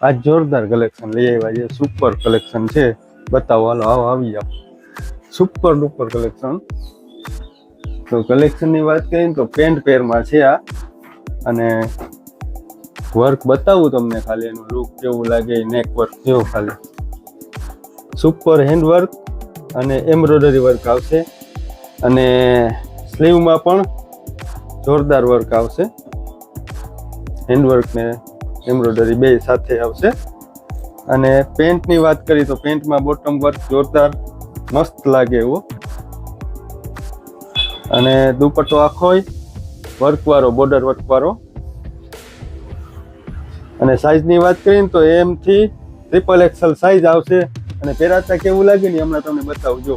આ જોરદાર કલેક્શન લઈ આવ્યા છે, સુપર કલેક્શન છે. બતાવો, હાલો આવો, આવી જાઓ. Super duper collection. તો કલેક્શનની વાત કરીએ તો પેન્ટ પેરમાં છે આ, અને વર્ક બતાવું તમને, ખાલી એનું લુક કેવું લાગે. નેક વર્ક જેવું ખાલી સુપર હેન્ડ વર્ક અને એમ્બ્રોઇડરી વર્ક આવશે, અને સ્લીવમાં પણ જોરદાર વર્ક આવશે. હેન્ડવર્ક ને એમ્બ્રોઇડરી બે સાથે આવશે. અને પેન્ટની વાત કરીએ તો પેન્ટમાં બોટમ વર્ક જોરદાર મસ્ત લાગે એવો, અને દુપટ્ટો આખોય વર્કવાળો, બોર્ડર વર્કવાળો. અને સાઇઝની વાત કરીએ તો એમ થી XXL સાઇઝ આવશે. અને પહેરાતા કેવું લાગે ને હમણાં તમને બતાવું. જો